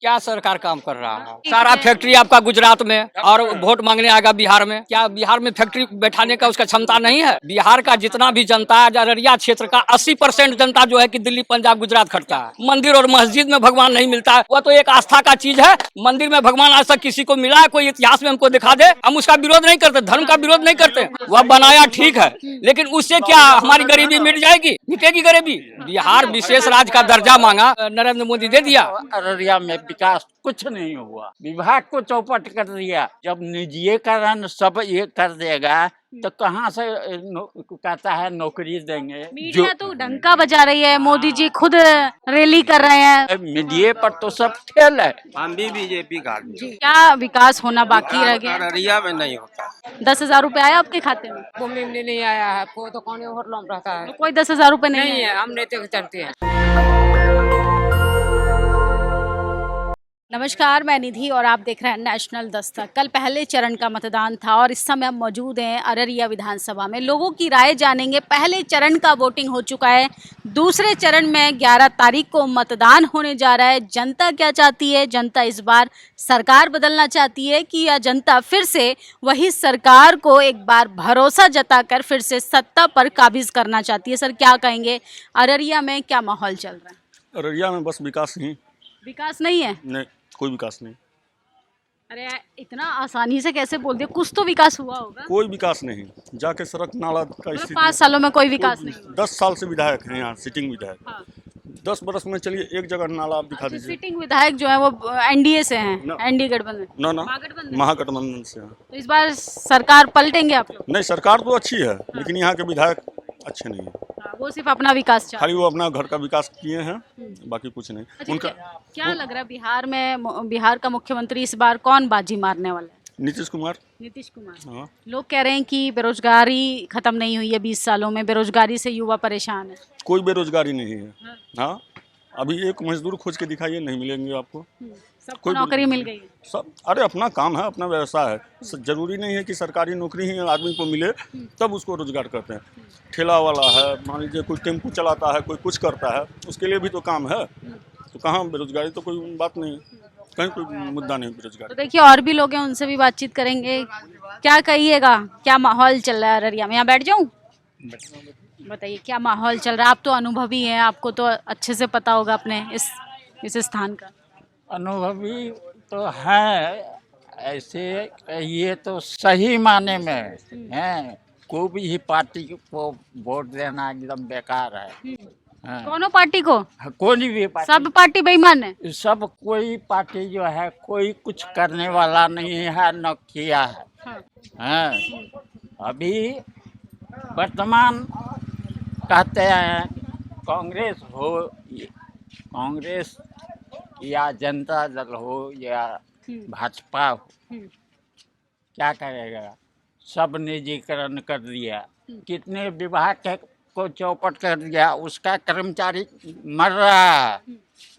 क्या सरकार काम कर रहा है? ठीक सारा है। फैक्ट्री आपका गुजरात में, और वोट मांगने आएगा बिहार में। क्या बिहार में फैक्ट्री बैठाने का उसका क्षमता नहीं है? बिहार का जितना भी जनता है, अररिया क्षेत्र का 80% जनता जो है कि दिल्ली पंजाब गुजरात खटता है। मंदिर और मस्जिद में भगवान नहीं मिलता है, वह तो एक आस्था का चीज है। मंदिर में भगवान आज तक किसी को मिला है? कोई इतिहास में हमको दिखा दे। हम उसका विरोध नहीं करते, धर्म का विरोध नहीं करते। वह बनाया ठीक है, लेकिन उससे क्या हमारी गरीबी मिट जाएगी? मिटेगी गरीबी? बिहार विशेष राज्य का दर्जा मांगा, नरेंद्र मोदी दे दिया। अररिया में विकास कुछ नहीं हुआ, विभाग को चौपट कर दिया। जब निजीकरण सब ये कर देगा तो कहाँ से कहता है नौकरी देंगे। मीडिया तो डंका बजा रही है, मोदी जी खुद रैली कर रहे हैं। मीडिया पर तो सब फेल है। हम भी बीजेपी का क्या विकास होना बाकी रह गया? अररिया में नहीं होता। 10,000 रुपए आया आपके खाते में? वो में नहीं आया है, वो तो कौन ओवर लॉम रहता है। कोई 10,000 रुपए नहीं नहीं आया? है, हम नहीं तो चलते हैं। नमस्कार, मैं निधि और आप देख रहे हैं नेशनल दस्तक। कल पहले चरण का मतदान था और इस समय हम मौजूद हैं अररिया विधानसभा में। लोगों की राय जानेंगे। पहले चरण का वोटिंग हो चुका है, दूसरे चरण में 11 तारीख को मतदान होने जा रहा है। जनता क्या चाहती है? जनता इस बार सरकार बदलना चाहती है कि या जनता फिर से वही सरकार को एक बार भरोसा जताकर फिर से सत्ता पर काबिज करना चाहती है? सर, क्या कहेंगे, अररिया में क्या माहौल चल रहा है? अररिया में बस विकास ही विकास नहीं है? नहीं, कोई विकास नहीं। अरे इतना आसानी से कैसे बोल दिया? कुछ तो विकास हुआ होगा। कोई विकास नहीं। जाके सड़क नाला का स्थिति 5 सालों में कोई विकास नहीं हुआ। 10 साल से विधायक हैं यहाँ, सिटिंग विधायक। हाँ। 10 बरस में चलिए एक जगह नाला आप दिखा दीजिए। सिटिंग विधायक जो है वो एनडीए से हैं, एनडीए गठबंधन, ना ना, महागठबंधन। महागठबंधन से हैं। तो इस बार सरकार पलटेंगे आप लोग? नहीं, सरकार तो अच्छी है, लेकिन यहाँ के विधायक अच्छे नहीं है। हाँ, वो सिर्फ अपना विकास चाहते खाली वो अपना घर का विकास किए हैं, बाकी कुछ नहीं। हैं। उनका क्या लग रहा है बिहार में, बिहार का मुख्यमंत्री इस बार कौन बाजी मारने वाला है? नीतीश कुमार। नीतीश कुमार। हाँ, लोग कह रहे हैं कि बेरोजगारी खत्म नहीं हुई है 20 सालों में, बेरोजगारी से युवा परेशान है। कोई बेरोजगारी नहीं है। हाँ, अभी एक मजदूर खोज के दिखाइए, नहीं मिलेंगे आपको। सबको कोई नौकरी मिल गई है। सब, अरे अपना काम है, अपना व्यवसाय है। जरूरी नहीं है कि सरकारी नौकरी ही आदमी को मिले तब उसको रोजगार करते हैं। ठेला वाला है, मान लीजिए कोई टेम्पू चलाता है, कोई कुछ करता है, उसके लिए भी तो काम है। तो कहाँ बेरोजगारी? तो कोई बात नहीं, कहीं कोई मुद्दा नहीं तो बेरोजगारी। देखिए और भी लोग हैं, उनसे भी बातचीत करेंगे। क्या कहिएगा, क्या माहौल चल रहा है अररिया में? यहाँ बैठ जाऊँ? बताइए क्या माहौल चल रहा है? आप तो अनुभवी हैं, आपको तो अच्छे से पता होगा अपने इस स्थान का। अनुभवी तो है, ऐसे ये तो सही माने में है। कोई भी पार्टी को वोट देना एकदम बेकार है। हाँ। कौनो पार्टी को? कोई भी पार्टी, सब पार्टी बेईमान है। सब कोई पार्टी जो है कोई कुछ करने वाला नहीं है, न किया है। हाँ। अभी वर्तमान कहते हैं कांग्रेस या जनता दल हो या भाजपा हो, क्या करेगा? सब निजीकरण कर दिया, कितने विभाग को चौपट कर दिया। उसका कर्मचारी मर रहा है,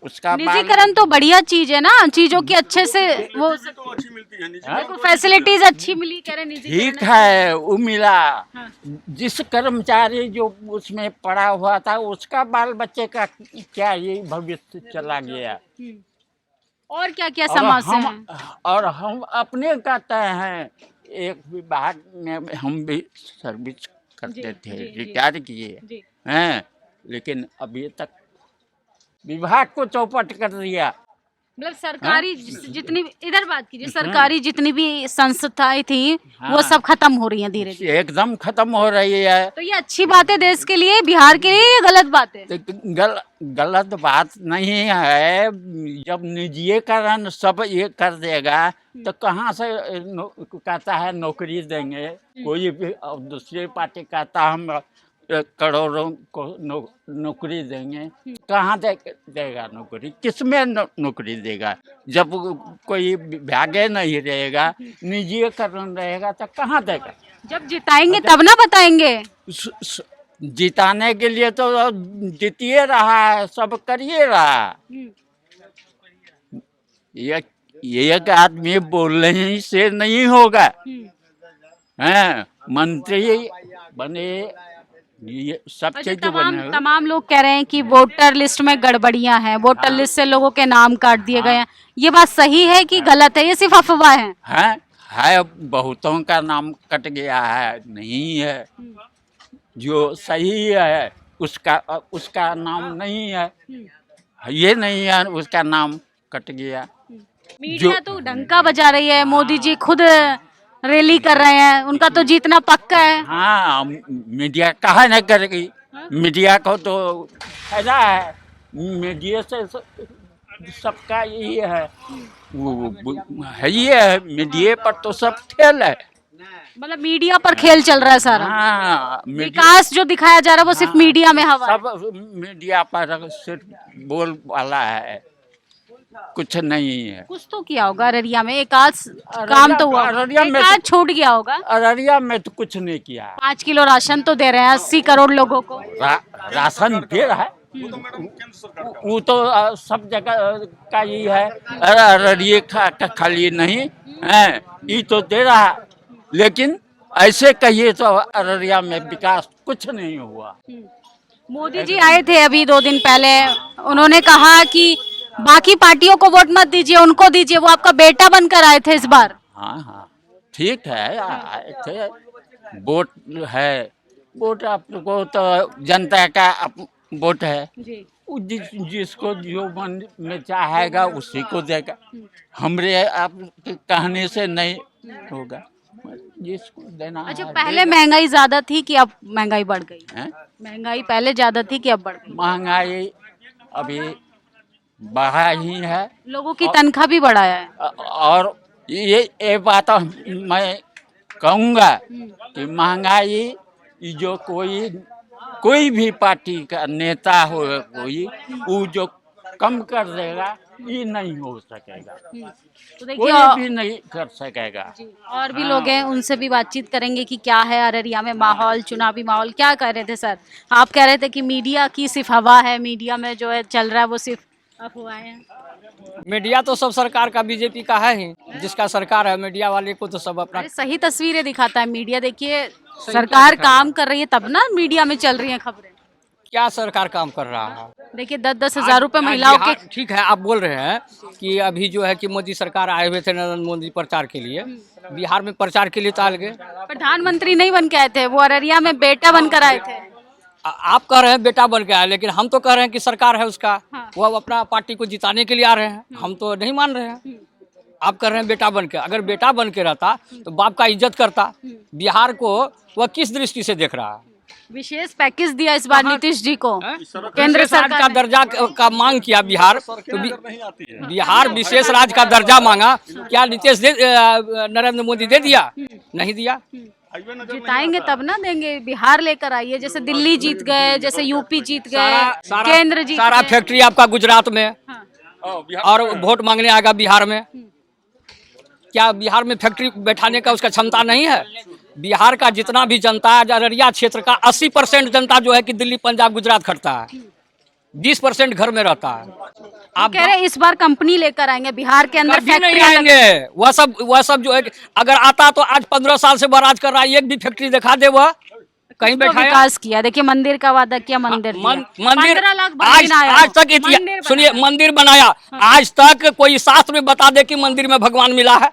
उसका निजीकरण तो बढ़िया चीज है ना, चीजों की अच्छे से वो तो अच्छी मिलती है देखो फैसिलिटीज अच्छी मिली, कह रहे निजीकरण। ठीक है, वो मिला। हाँ। जिस कर्मचारी जो उसमें पड़ा हुआ था उसका बाल बच्चे का क्या यही भविष्य चला गया। और क्या क्या समस्या है? और हम अपने कहते हैं, एक विभाग में हम भी सर्विस करते थे, रिटायर किए हैं, लेकिन अभी तक विभाग को चौपट कर दिया। मतलब सरकारी जितनी इधर बात कीजिए, सरकारी जितनी भी संस्थाएं थी वो सब खत्म हो रही हैं धीरे धीरे। एकदम खत्म हो रही है। तो ये अच्छी बात है देश के लिए, बिहार के लिए, ये गलत बात है? तो गलत बात नहीं है। जब निजीकरण सब ये कर देगा तो कहाँ से कहता है नौकरी देंगे। कोई भी दूसरी पार्टी कहता हम करोड़ों को नौकरी देंगे, कहाँ देगा नौकरी? किसमें नौकरी देगा? जब कोई भागे नहीं रहेगा, निजीकरण रहेगा तो कहाँ देगा? जब जिताएंगे तब ना बताएंगे। जिताने के लिए तो जीतिए रहा है, सब करिए रहा। ये एक आदमी बोलने से नहीं होगा। हैं, मंत्री बने ये सब अच्छा, चीज जो बने हुए तमाम लोग कह रहे हैं कि वोटर लिस्ट में गड़बड़ियां हैं, वोटर लिस्ट से लोगों के नाम काट दिए गए हैं। ये बात सही है कि गलत है, ये सिर्फ अफवाह है? है बहुतों का नाम कट गया है, नहीं है। जो सही है उसका नाम नहीं है, ये नहीं है उसका नाम कट गया। मीडिया तो डंका बजा रही है, मोदी जी खुद रैली कर रहे हैं, उनका तो जीतना पक्का है। हाँ, मीडिया कहा न करेगी, मीडिया को तो फायदा है, मीडिया से सबका यही है, है ही है, मीडिया पर तो सब खेल है। मतलब मीडिया पर खेल चल रहा है सारा। हाँ, विकास जो दिखाया जा रहा है वो सिर्फ मीडिया में हवा है। सब मीडिया पर सिर्फ बोल वाला है, कुछ नहीं है। कुछ तो किया होगा अररिया में, एक आध काम तो हुआ, अररिया में एक आध छूट गया होगा। अररिया में तो कुछ नहीं किया। 5 किलो राशन तो दे रहे हैं 80 करोड़ लोगों को। राशन दे रहा है, वो तो सब जगह का ही है, अररिया का खाली नहीं है, ये तो दे रहा है। लेकिन ऐसे कहिए तो अररिया में विकास कुछ नहीं हुआ। मोदी जी आए थे अभी 2 दिन पहले, उन्होंने कहा कि बाकी पार्टियों को वोट मत दीजिए, उनको दीजिए, वो आपका बेटा बनकर आए थे इस बार। हाँ, ठीक है, आए थे, वोट है, वोट आपको तो जनता का वोट है, जिसको जो मन में चाहेगा उसी को देगा, हमरे आप कहने से नहीं होगा, जिसको देना। अच्छा, पहले महंगाई ज्यादा थी कि अब महंगाई बढ़ गई है? महंगाई पहले ज्यादा थी कि अब बढ़ गई? महंगाई अभी बढ़ा ही है, लोगों की तनख्वाह भी बढ़ाया है। और ये बात मैं कहूँगा कि महंगाई जो कोई भी पार्टी का नेता हो, वो जो कम कर देगा ये नहीं हो सकेगा, तो देखिए कोई भी नहीं कर सकेगा। और भी लोग हैं, उनसे भी बातचीत करेंगे कि क्या है अररिया में माहौल, चुनावी माहौल। क्या कह रहे थे सर? आप कह रहे थे कि मीडिया की सिर्फ हवा है, मीडिया में जो है चल रहा है वो सिर्फ अफवाहें हैं। मीडिया तो सब सरकार का, बीजेपी का है ही, जिसका सरकार है, मीडिया वाले को तो सब अपना सही तस्वीरें दिखाता है मीडिया। देखिए सरकार काम कर रही है तब ना मीडिया में चल रही है खबरें। क्या सरकार काम कर रहा है? देखिए 10-10 हजार रुपए महिलाओं के। ठीक है, आप बोल रहे हैं कि अभी जो है कि मोदी सरकार आए हुए थे नरेंद्र मोदी प्रचार के लिए, बिहार में प्रचार के लिए तो आ गए। प्रधानमंत्री नहीं बन के आए थे, वो अररिया में बेटा बनकर आए थे। आप कह रहे हैं बेटा बन के आए, लेकिन हम तो कह रहे हैं कि सरकार है उसका, वो अपना पार्टी को जिताने के लिए आ रहे हैं, हम तो नहीं मान रहे हैं। आप कह रहे हैं बेटा बन के, अगर बेटा बन के रहता तो बाप का इज्जत करता। बिहार को वह किस दृष्टि से देख रहा है? विशेष पैकेज दिया इस बार नीतीश जी को, केंद्र सरकार का दर्जा का मांग किया बिहार, तो बिहार विशेष राज्य का दर्जा मांगा, क्या नीतीश नरेंद्र मोदी दे दिया? नहीं दिया। जिताएंगे तब ना देंगे। बिहार लेकर आइए, जैसे दिल्ली जीत गए, जैसे यूपी जीत गए, केंद्र जीत सारा फैक्ट्री आपका गुजरात में, और वोट मांगने आएगा बिहार में। क्या बिहार में फैक्ट्री बैठाने का उसका क्षमता नहीं है? बिहार का जितना भी जनता है, अररिया क्षेत्र का 80% जनता जो है कि दिल्ली पंजाब गुजरात खटता है, 20% घर में रहता है। आप कह रहे हैं इस बार कंपनी लेकर आएंगे बिहार के अंदर, फैक्ट्री नहीं आएंगे। वह सब जो है अगर आता तो आज 15 साल से बराज कर रहा है, एक भी फैक्ट्री दिखा दे, वह कहीं बैठा विकास किया। देखिए मंदिर का वादा किया, मंदिर मंदिर 15 लाख आज तक सुनिए, मंदिर बनाया, आज तक कोई शास्त्र में बता दे कि मंदिर में भगवान मिला है?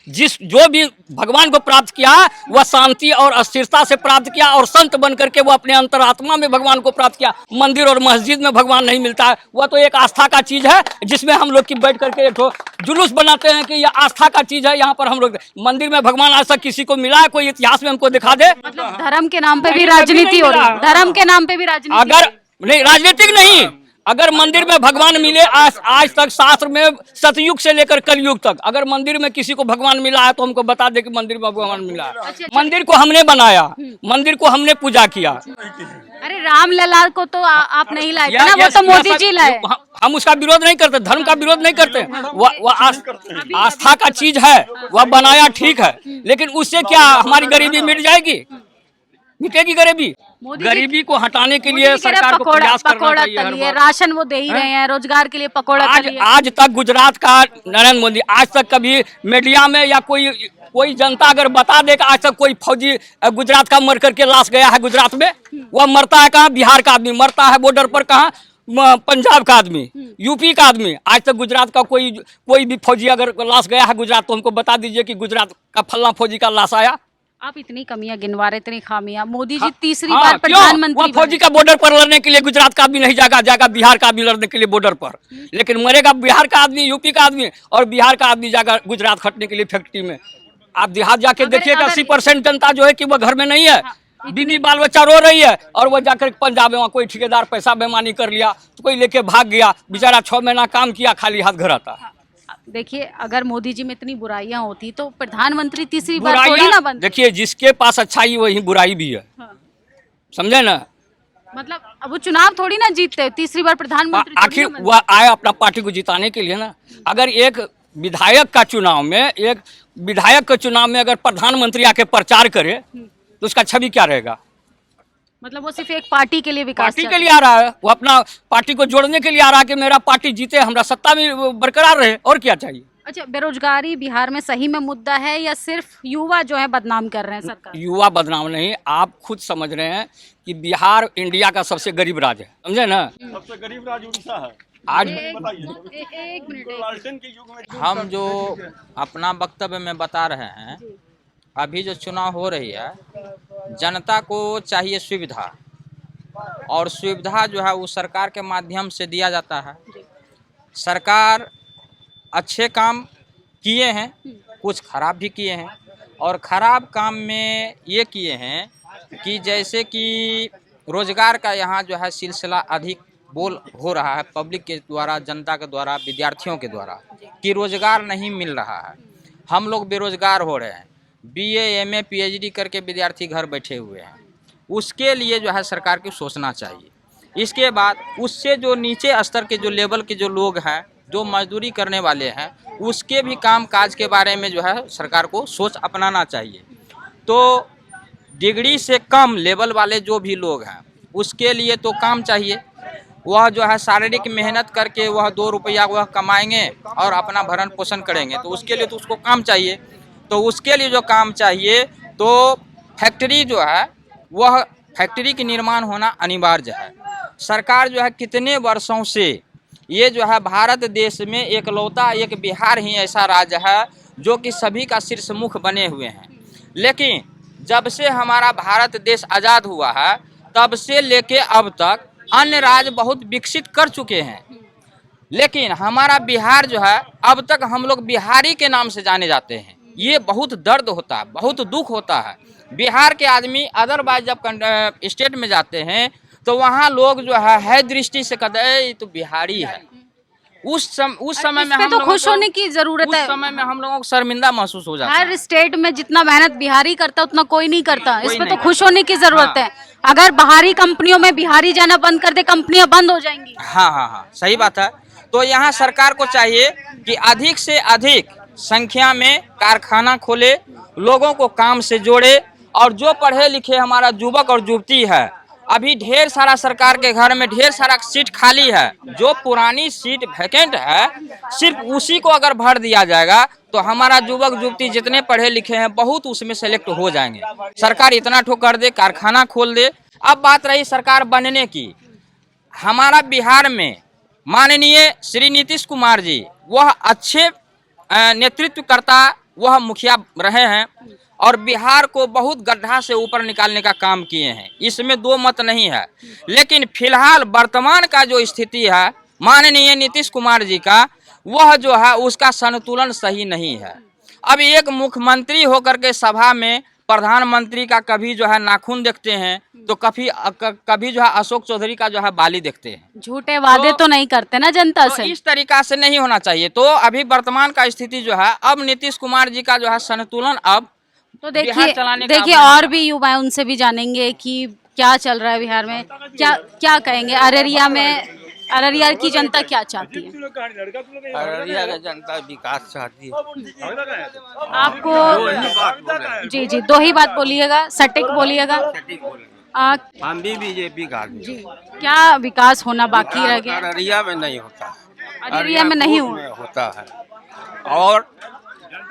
जो भी भगवान को प्राप्त किया वह शांति और स्थिरता से प्राप्त किया, और संत बन करके वो अपने अंतरात्मा में भगवान को प्राप्त किया। मंदिर और मस्जिद में भगवान नहीं मिलता है, वह तो एक आस्था का चीज है, जिसमें हम लोग की बैठ करके एक जुलूस बनाते हैं कि यह आस्था का चीज है। यहाँ पर हम लोग मंदिर में भगवान आज तक किसी को मिला है? कोई इतिहास में हमको दिखा दे। मतलब धर्म के नाम पे भी राजनीति हो रही है, धर्म के नाम पे भी राजनीति। अगर नहीं, राजनीतिक नहीं, अगर मंदिर में भगवान मिले, आज तक शास्त्र में सतयुग से लेकर कलयुग तक अगर मंदिर में किसी को भगवान मिला है तो हमको बता दे कि मंदिर में भगवान मिला है। मंदिर को हमने बनाया, मंदिर को हमने पूजा किया। अरे रामलला को तो आप नहीं लाए ना, वो तो मोदी जी लाए। हम उसका विरोध नहीं करते, धर्म का विरोध नहीं करते, वह आस्था का चीज है, वह बनाया ठीक है, लेकिन उससे क्या हमारी गरीबी मिट जाएगी? मिटेगी गरीबी? गरीबी को हटाने के लिए सरकार को प्रयास करना चाहिए। राशन वो दे ही रहे हैं, रोजगार के लिए पकौड़ा। आज तक गुजरात का नरेंद्र मोदी आज तक कभी मीडिया में या कोई कोई जनता अगर बता दे कि आज तक कोई फौजी गुजरात का मर करके लाश गया है गुजरात में, वह मरता है कहाँ? बिहार का आदमी मरता है बॉर्डर पर, कहाँ? पंजाब का आदमी, यूपी का आदमी। आज तक गुजरात का कोई भी फौजी अगर लाश गया है गुजरात तो हमको बता दीजिए कि गुजरात का फल्ला फौजी का लाश आया। आप इतनी कमियां गिनवा रहे, इतनी खामियां। मोदी जी तीसरी हाँ, बार क्यों? प्रधानमंत्री वह फौजी का बॉर्डर पर लड़ने के लिए गुजरात का आदमी नहीं जाएगा बिहार का आदमी लड़ने के लिए बॉर्डर पर, लेकिन मरेगा बिहार का आदमी, यूपी का आदमी, और बिहार का आदमी जाएगा गुजरात खटने के लिए फैक्ट्री में। आप देहात जाके देखिए कि 80% जनता जो है कि वह घर में नहीं है, बीवी बाल बच्चा रो रही है, और वह जाकर पंजाब में वहाँ कोई ठेकेदार पैसा बेईमानी कर लिया तो कोई लेके भाग गया, बेचारा 6 महीना काम किया, खाली हाथ घर आता। देखिए, अगर मोदी जी में इतनी बुराइयां होती तो प्रधानमंत्री तीसरी बार थोड़ी ना बनते। देखिए, जिसके पास अच्छाई वही बुराई भी है, समझे ना? मतलब अब वो चुनाव थोड़ी ना जीतते, तीसरी बार प्रधानमंत्री आखिर वह आए अपना पार्टी को जिताने के लिए ना। अगर एक विधायक का चुनाव में अगर प्रधानमंत्री आके प्रचार करे तो उसका छवि क्या रहेगा? मतलब वो सिर्फ एक पार्टी के लिए विकास पार्टी के लिए आ रहा है, वो अपना पार्टी को जोड़ने के लिए आ रहा है कि मेरा पार्टी जीते, हमरा सत्ता में बरकरार रहे, और क्या चाहिए? अच्छा, बेरोजगारी बिहार में सही में मुद्दा है या सिर्फ युवा जो है बदनाम कर रहे हैं सरकार? एक बदनाम नहीं, आप खुद समझ रहे हैं कि बिहार इंडिया का सबसे गरीब राज्य है, समझे ना? सबसे गरीब राज्य उड़ीसा है। आज हम जो अपना वक्तव्य में बता रहे हैं, अभी जो चुनाव हो रही है, जनता को चाहिए सुविधा, और सुविधा जो है वो सरकार के माध्यम से दिया जाता है। सरकार अच्छे काम किए हैं, कुछ खराब भी किए हैं, और ख़राब काम में ये किए हैं कि जैसे कि रोज़गार का यहाँ जो है सिलसिला अधिक बोल हो रहा है पब्लिक के द्वारा, जनता के द्वारा, विद्यार्थियों के द्वारा, कि रोज़गार नहीं मिल रहा है, हम लोग बेरोज़गार हो रहे हैं। BA MA PhD करके विद्यार्थी घर बैठे हुए हैं, उसके लिए जो है सरकार को सोचना चाहिए। इसके बाद उससे जो नीचे स्तर के जो लेवल के जो लोग हैं, जो मजदूरी करने वाले हैं, उसके भी काम काज के बारे में जो है सरकार को सोच अपनाना चाहिए। तो डिग्री से कम लेवल वाले जो भी लोग हैं उसके लिए तो काम चाहिए, वह जो है शारीरिक मेहनत करके वह 2 रुपया वह कमाएंगे और अपना भरण पोषण करेंगे, तो उसके लिए तो उसको काम चाहिए। तो उसके लिए जो काम चाहिए तो फैक्ट्री जो है वह फैक्ट्री की निर्माण होना अनिवार्य है। सरकार जो है कितने वर्षों से ये जो है भारत देश में एकलौता एक बिहार ही ऐसा राज्य है जो कि सभी का शीर्ष मुख बने हुए हैं, लेकिन जब से हमारा भारत देश आज़ाद हुआ है तब से लेके अब तक अन्य राज्य बहुत विकसित कर चुके हैं, लेकिन हमारा बिहार जो है अब तक हम लोग बिहारी के नाम से जाने जाते हैं। ये बहुत दर्द होता है, बहुत दुख होता है। बिहार के आदमी अदरवाइज जब स्टेट में जाते हैं तो वहाँ लोग जो है दृष्टि से कहते हैं ये तो बिहारी है। उस समय में हम तो खुश होने की जरूरत है। उस समय में हम लोगों को शर्मिंदा महसूस हो जाता है। हर स्टेट में जितना मेहनत बिहारी करता उतना कोई नहीं करता, इसमें तो खुश होने की जरूरत है। अगर बाहरी कंपनियों में बिहारी जाना बंद कर दे, कंपनियां बंद हो जाएंगी। हाँ, सही बात है। तो यहाँ सरकार को चाहिए कि अधिक से अधिक संख्या में कारखाना खोले, लोगों को काम से जोड़े, और जो पढ़े लिखे हमारा युवक और युवती है, अभी ढेर सारा सरकार के घर में ढेर सारा सीट खाली है, जो पुरानी सीट वैकेंट है सिर्फ उसी को अगर भर दिया जाएगा तो हमारा युवक युवती जितने पढ़े लिखे हैं बहुत उसमें सेलेक्ट हो जाएंगे। सरकार इतना ठोकर दे, कारखाना खोल दे। अब बात रही सरकार बनने की, हमारा बिहार में माननीय श्री नीतीश कुमार जी वह अच्छे नेतृत्वकर्ता, वह मुखिया रहे हैं और बिहार को बहुत गड्ढा से ऊपर निकालने का काम किए हैं, इसमें 2 मत नहीं है। लेकिन फिलहाल वर्तमान का जो स्थिति है माननीय नीतीश कुमार जी का, वह जो है उसका संतुलन सही नहीं है। अब एक मुख्यमंत्री होकर के सभा में प्रधानमंत्री का कभी जो है नाखून देखते हैं तो कभी जो है अशोक चौधरी का जो है बाली देखते हैं। झूठे वादे तो नहीं करते ना जनता से। इस तरीका से नहीं होना चाहिए। तो अभी वर्तमान का स्थिति जो है, अब नीतीश कुमार जी का जो है संतुलन अब तो देखिए और भी युवा है, उनसे भी जानेंगे कि क्या चल रहा है बिहार में, क्या कहेंगे। अररिया की जनता क्या चाहती है? अररिया की जनता विकास चाहती है। आपको जी 2 ही बात बोलिएगा, सटीक बोलिएगा। हम भी बीजेपी का आदमी। जी, क्या विकास होना बाकी रह गया? अररिया में नहीं होता, अररिया में नहीं होता है। और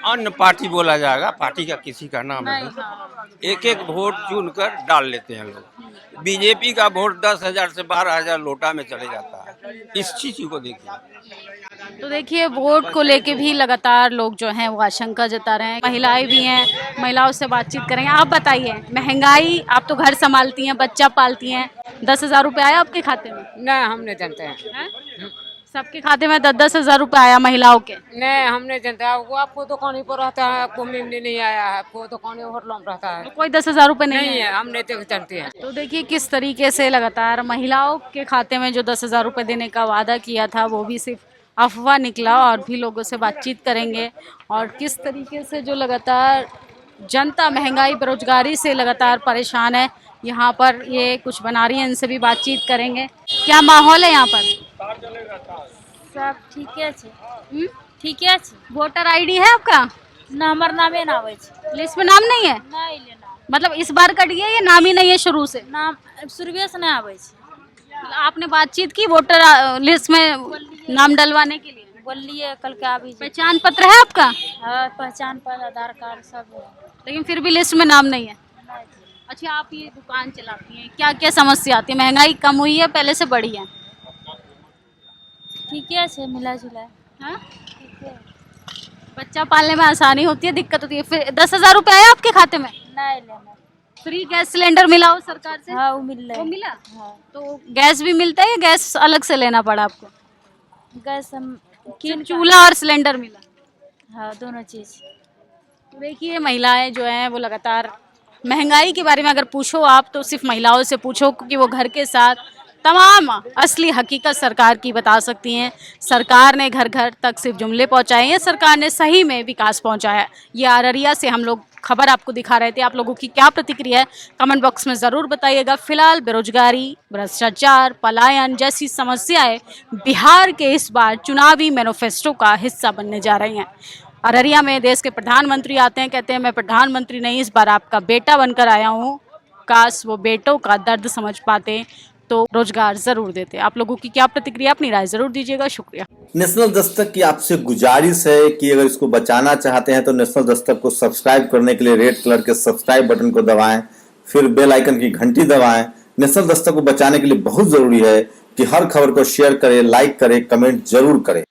अन्य पार्टी बोला जाएगा, पार्टी का किसी का नाम नहीं। एक एक वोट चुन कर डाल लेते हैं लोग। बीजेपी का वोट 10,000 से 12,000 लोटा में चले जाता है। इस चीज को देखिए। तो देखिए वोट को लेके भी लगातार लोग जो हैं वो आशंका जता रहे हैं। महिलाएं भी हैं, महिलाओं से बातचीत करेंगे। आप बताइए, महंगाई, आप तो घर संभालती हैं, बच्चा पालती हैं, 10,000 रुपये आया आपके खाते में? नहीं, हम नहीं जानते हैं। सबके खाते में 10,000 रुपये आया महिलाओं के? नहीं, हम नहीं जानते हैं। वो आपको दुकान पर रहता है, आपको मिलने नहीं आया है, आपको दुकान होटलों में रहता है। तो कोई 10,000 रुपये नहीं नहीं है? है, हम नहीं जानते हैं। तो देखिए किस तरीके से लगातार महिलाओं के खाते में जो 10,000 रुपये देने का वादा किया था वो भी सिर्फ अफवाह निकला। और भी लोगों से बातचीत करेंगे और किस तरीके से जो लगातार जनता महंगाई बेरोजगारी से लगातार परेशान है। यहाँ पर ये कुछ बना रही हैं, इनसे भी बातचीत करेंगे। क्या माहौल है यहाँ पर? सब ठीके छै, ठीके छै। वोटर आईडी है आपका? ना, हमर नामे ना आवे छै। लिस्ट में नाम नहीं है? नहीं लेना, मतलब इस बार कट गया या नाम ही नहीं है शुरू से? नाम शुरुए से नहीं आवे छै। आपने बातचीत की वोटर लिस्ट में नाम डलवाने के लिए? बोलिए कल के आबी जे। पहचान पत्र है आपका? हाँ, पहचान पत्र, आधार कार्ड सब है। लेकिन फिर भी लिस्ट में नाम नहीं है। अच्छा, आप ये दुकान चलाती हैं, क्या क्या समस्या आती है? महंगाई कम हुई है, पहले से बढ़ी है? ठीके छै, मिला जुला। हाँ? बच्चा पालने में आसानी होती है, दिक्कत होती है? फिर 10,000 रुपये आया आपके खाते में? नहीं लेना। फ्री गैस सिलेंडर मिला हो सरकार से? हाँ, वो मिल रहा वो है। मिला? हाँ, तो गैस भी मिलता है या गैस अलग से लेना पड़ा आपको? गैस हम सिर्फ चूल्हा और सिलेंडर मिला? हाँ, दोनों चीज। देखिए महिलाएं जो हैं वो लगातार महंगाई के बारे में अगर पूछो आप तो सिर्फ महिलाओं से पूछो, क्योंकि वो घर के साथ तमाम असली हकीकत सरकार की बता सकती हैं। सरकार ने घर घर तक सिर्फ जुमले पहुंचाए हैं, सरकार ने सही में विकास पहुंचाया है। ये अररिया से हम लोग खबर आपको दिखा रहे थे। आप लोगों की क्या प्रतिक्रिया है कमेंट बॉक्स में ज़रूर बताइएगा। फिलहाल बेरोजगारी, भ्रष्टाचार, पलायन जैसी समस्याएं बिहार के इस बार चुनावी मैनिफेस्टो का हिस्सा बनने जा रही हैं। अररिया में देश के प्रधानमंत्री आते हैं, कहते हैं मैं प्रधानमंत्री नहीं, इस बार आपका बेटा बनकर आया हूँ। काश वो बेटों का दर्द समझ पाते तो रोजगार जरूर देते। आप लोगों की क्या प्रतिक्रिया, अपनी राय जरूर दीजिएगा। शुक्रिया। नेशनल दस्तक की आपसे गुजारिश है कि अगर इसको बचाना चाहते हैं तो नेशनल दस्तक को सब्सक्राइब करने के लिए रेड कलर के सब्सक्राइब बटन को दबाएं, फिर बेल आइकन की घंटी दबाएं। नेशनल दस्तक को बचाने के लिए बहुत जरूरी है कि हर खबर को शेयर करें, लाइक करें, कमेंट जरूर करें।